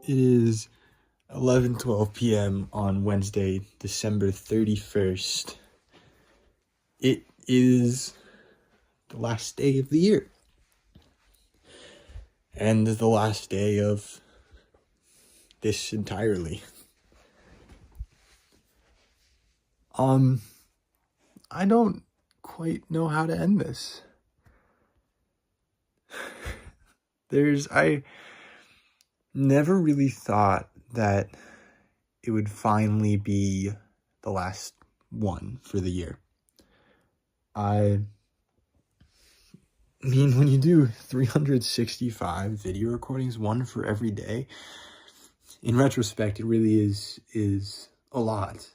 It is 11:12 p.m. on Wednesday, December 31st. It is the last day of the year. And the last day of this entirely. I don't quite know how to end this. I never really thought that it would finally be the last one for the year. I mean, when you do 365 video recordings, one for every day, in retrospect, it really is a lot.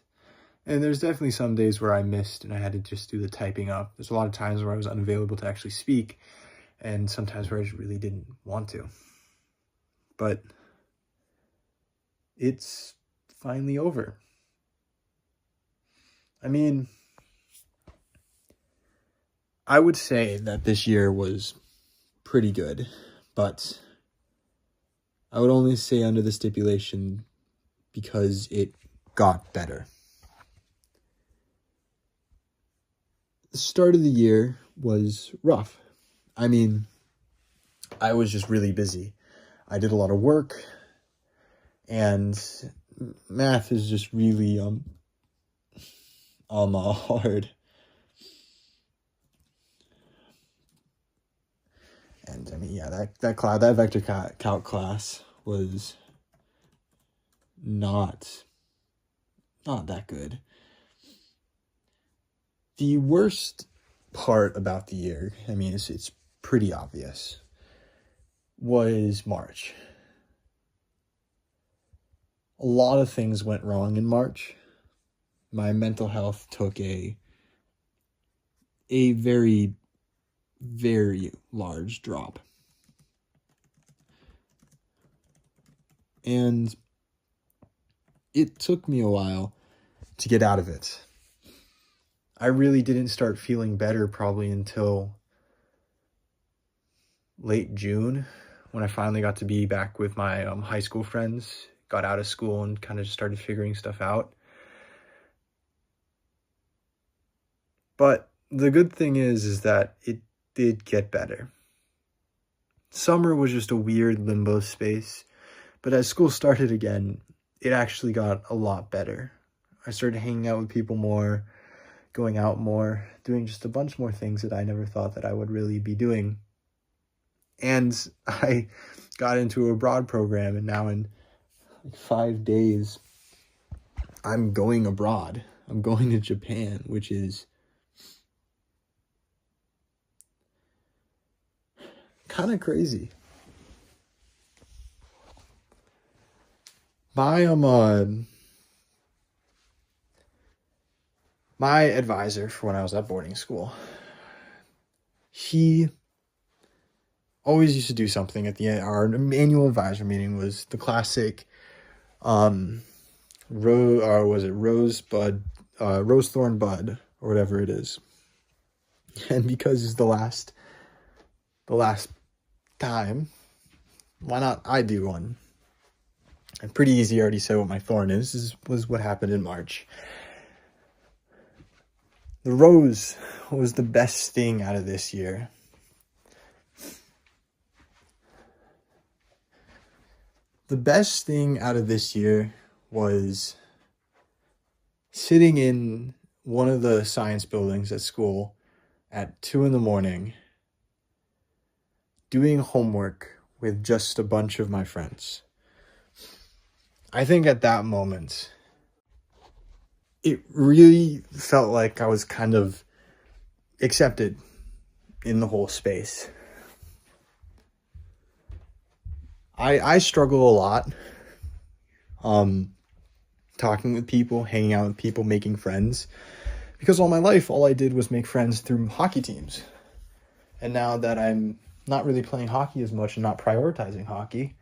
And there's definitely some days where I missed and I had to just do the typing up. There's a lot of times where I was unavailable to actually speak, and sometimes where I just really didn't want to. But it's finally over. I mean, I would say that this year was pretty good, but I would only say under the stipulation because it got better. The start of the year was rough. I mean, I was just really busy. I did a lot of work, and math is just really hard. And I mean, yeah, that vector calc class was not that good. The worst part about the year, I mean, it's pretty obvious, was March. A lot of things went wrong in March. My mental health took a very, very large drop. And it took me a while to get out of it. I really didn't start feeling better probably until late June, when I finally got to be back with my high school friends, got out of school and kind of just started figuring stuff out. But the good thing is that it did get better. Summer was just a weird limbo space, but as school started again, it actually got a lot better. I started hanging out with people more, going out more, doing just a bunch more things that I never thought that I would really be doing. And I got into a abroad program, and now in 5 days, I'm going abroad. I'm going to Japan, which is kind of crazy. My advisor for when I was at boarding school, he always used to do something at the end. Our annual advisor meeting was the classic, Rose Thorn Bud, or whatever it is. And because it's the last time, why not I do one? And pretty easy, I already said what my thorn is. This was what happened in March. The rose was the best thing out of this year. The best thing out of this year was sitting in one of the science buildings at school at 2 a.m, doing homework with just a bunch of my friends. I think at that moment, it really felt like I was kind of accepted in the whole space. I struggle a lot, talking with people, hanging out with people, making friends, because all my life, all I did was make friends through hockey teams. And now that I'm not really playing hockey as much and not prioritizing hockey,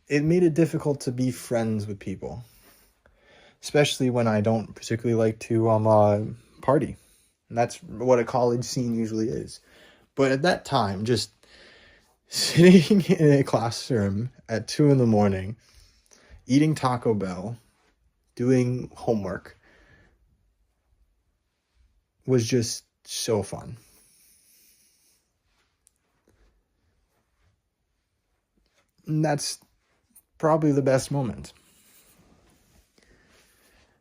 it made it difficult to be friends with people, especially when I don't particularly like to party. And that's what a college scene usually is. But at that time, just sitting in a classroom at 2 a.m, eating Taco Bell, doing homework was just so fun. And that's probably the best moment.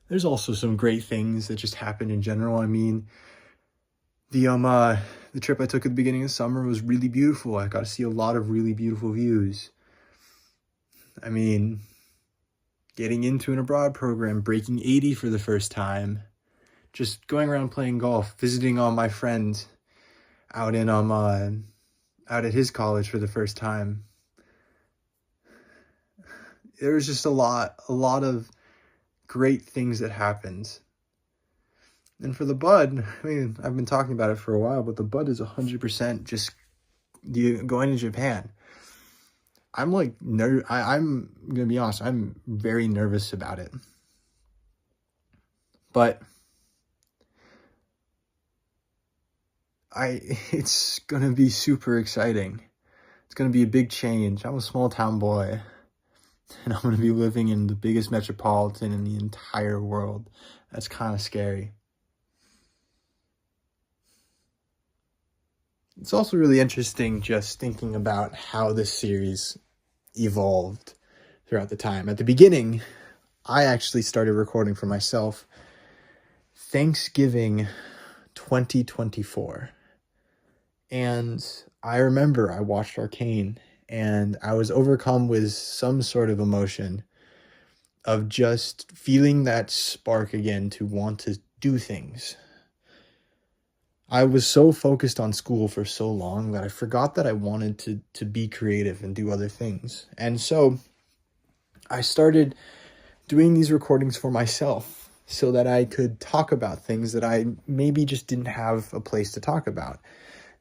There's also some great things that just happened in general. I mean, the trip I took at the beginning of summer was really beautiful. I got to see a lot of really beautiful views. I mean, getting into an abroad program, breaking 80 for the first time, just going around playing golf, visiting all my friends out at his college for the first time. There was just a lot of great things that happened. And for the bud, I mean, I've been talking about it for a while, but the bud is 100% just going to Japan. I'm like, I'm going to be honest, I'm very nervous about it. But it's going to be super exciting. It's going to be a big change. I'm a small town boy, and I'm going to be living in the biggest metropolitan in the entire world. That's kind of scary. It's also really interesting just thinking about how this series evolved throughout the time. At the beginning, I actually started recording for myself Thanksgiving 2024. And I remember I watched Arcane and I was overcome with some sort of emotion of just feeling that spark again to want to do things. I was so focused on school for so long that I forgot that I wanted to be creative and do other things. And so I started doing these recordings for myself so that I could talk about things that I maybe just didn't have a place to talk about.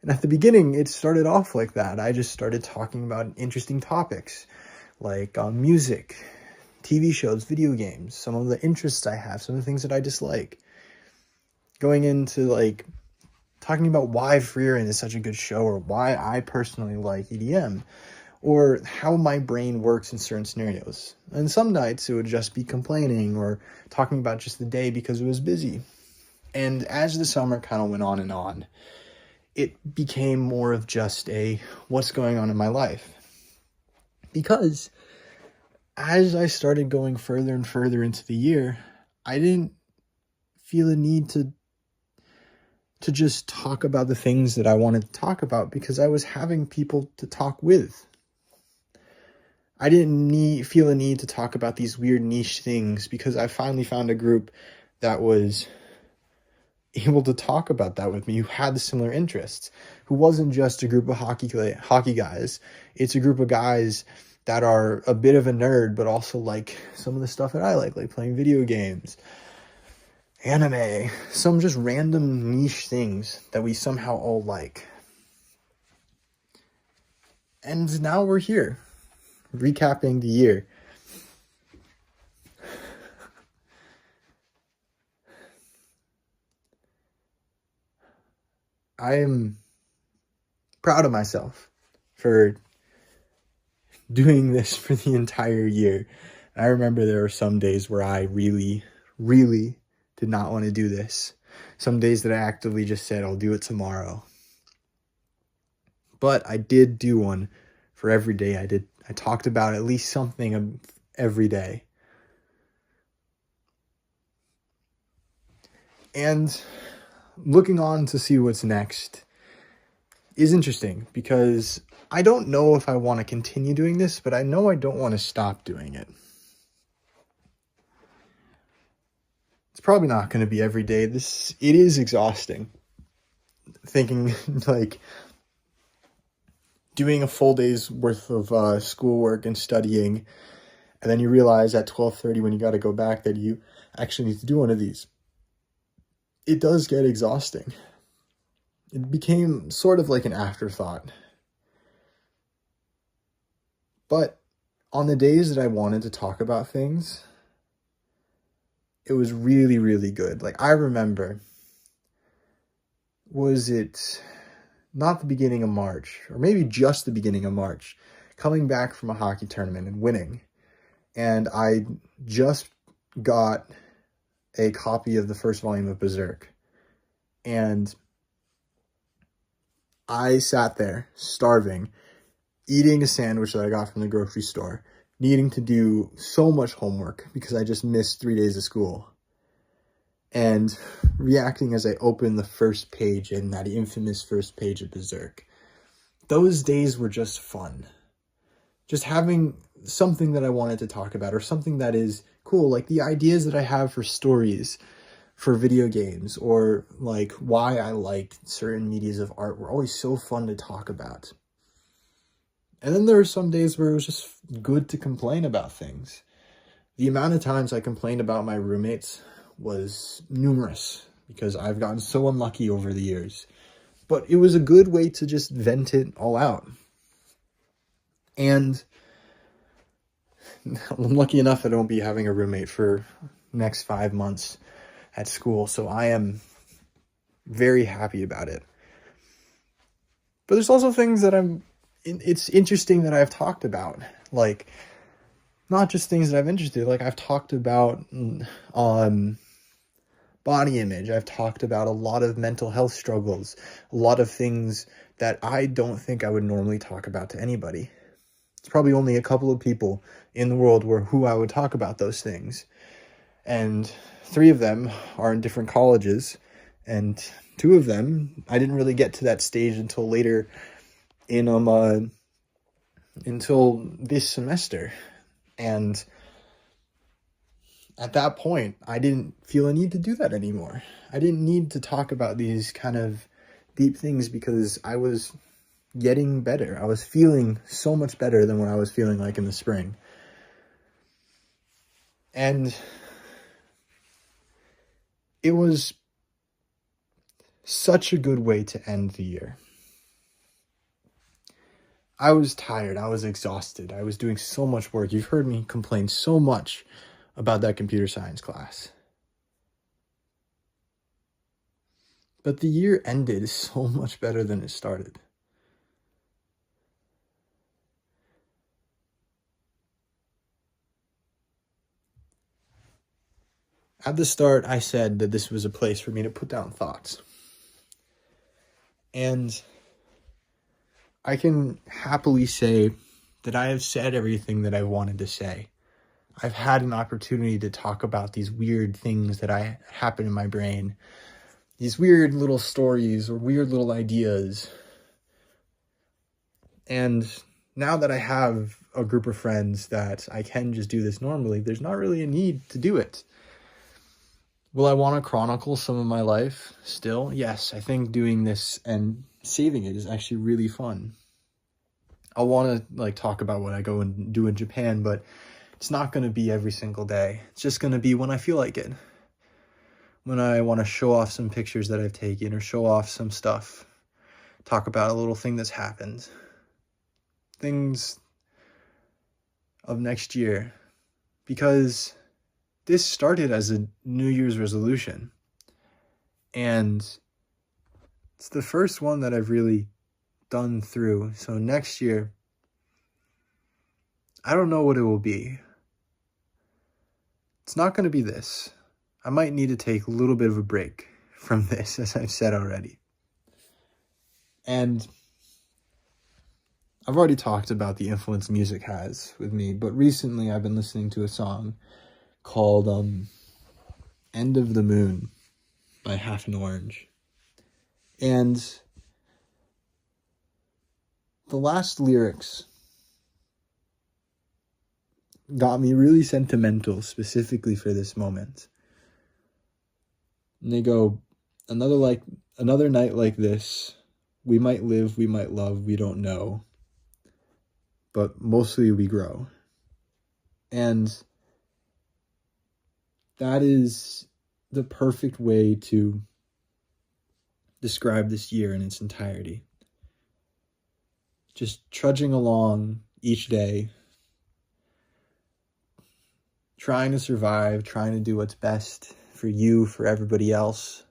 And at the beginning, it started off like that. I just started talking about interesting topics like music, TV shows, video games, some of the interests I have, some of the things that I dislike. Going into like talking about why Frieren is such a good show, or why I personally like EDM, or how my brain works in certain scenarios. And some nights it would just be complaining or talking about just the day because it was busy. And as the summer kind of went on and on, it became more of just a what's going on in my life. Because as I started going further and further into the year, I didn't feel a need to just talk about the things that I wanted to talk about because I was having people to talk with. I didn't feel a need to talk about these weird niche things because I finally found a group that was able to talk about that with me, who had similar interests, who wasn't just a group of hockey guys. It's a group of guys that are a bit of a nerd, but also like some of the stuff that I like playing video games, anime, some just random niche things that we somehow all like. And now we're here, recapping the year. I am proud of myself for doing this for the entire year. I remember there were some days where I really, really did not want to do this. Some days that I actively just said, I'll do it tomorrow. But I did do one for every day. I talked about at least something every day. And looking on to see what's next is interesting because I don't know if I want to continue doing this, but I know I don't want to stop doing it. It's probably not going to be every day. It is exhausting. Thinking like doing a full day's worth of schoolwork and studying, and then you realize at 12:30 when you got to go back that you actually need to do one of these. It does get exhausting. It became sort of like an afterthought. But on the days that I wanted to talk about things, it was really, really good. Like I remember, was it not the beginning of March, or maybe just the beginning of March, coming back from a hockey tournament and winning. and I just got a copy of the first volume of Berserk, and I sat there starving, eating a sandwich that I got from the grocery store, needing to do so much homework because I just missed 3 days of school, and reacting as I opened the first page in that infamous first page of Berserk. Those days were just fun. Just having something that I wanted to talk about, or something that is cool, like the ideas that I have for stories, for video games, or like why I liked certain medias of art were always so fun to talk about. And then there were some days where it was just good to complain about things. The amount of times I complained about my roommates was numerous, because I've gotten so unlucky over the years. But it was a good way to just vent it all out. And I'm lucky enough that I won't be having a roommate for next 5 months at school, so I am very happy about it. But there's also things that it's interesting that I've talked about, like, not just things that I'm interested in, like I've talked about body image, I've talked about a lot of mental health struggles, a lot of things that I don't think I would normally talk about to anybody. It's probably only a couple of people in the world who I would talk about those things. And 3 of them are in different colleges, and 2 of them, I didn't really get to that stage until later until this semester. And at that point, I didn't feel a need to do that anymore. I didn't need to talk about these kind of deep things because I was getting better. I was feeling so much better than what I was feeling like in the spring. And it was such a good way to end the year. I was tired. I was exhausted. I was doing so much work. You've heard me complain so much about that computer science class. But the year ended so much better than it started. At the start, I said that this was a place for me to put down thoughts. And I can happily say that I have said everything that I wanted to say. I've had an opportunity to talk about these weird things that happen in my brain. These weird little stories or weird little ideas. And now that I have a group of friends that I can just do this normally, there's not really a need to do it. Will I want to chronicle some of my life still? Yes, I think doing this and saving it is actually really fun. I'll want to talk about what I go and do in Japan, but it's not going to be every single day. It's just going to be when I feel like it. When I want to show off some pictures that I've taken or show off some stuff. Talk about a little thing that's happened. Things of next year. Because this started as a New Year's resolution. And it's the first one that I've really done through. So next year, I don't know what it will be. It's not going to be this. I might need to take a little bit of a break from this, as I've said already. And I've already talked about the influence music has with me, but recently I've been listening to a song called End of the Moon by Half an Orange. And the last lyrics got me really sentimental, specifically for this moment. And they go, another night like this, we might live, we might love, we don't know, but mostly we grow. And that is the perfect way to describe this year in its entirety. Just trudging along each day, trying to survive, trying to do what's best for you, for everybody else.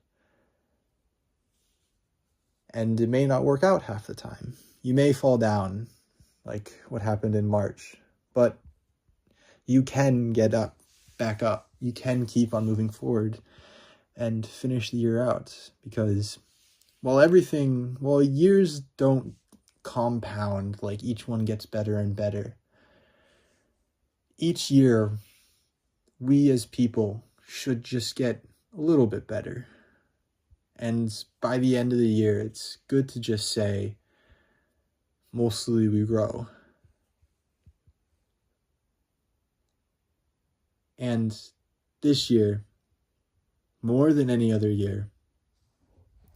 And it may not work out half the time. You may fall down, like what happened in March. But You can get back up. You can keep on moving forward and finish the year out, because while years don't compound, like each one gets better and better, each year we as people should just get a little bit better. And by the end of the year, it's good to just say, mostly we grow. And this year, more than any other year,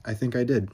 I think I did.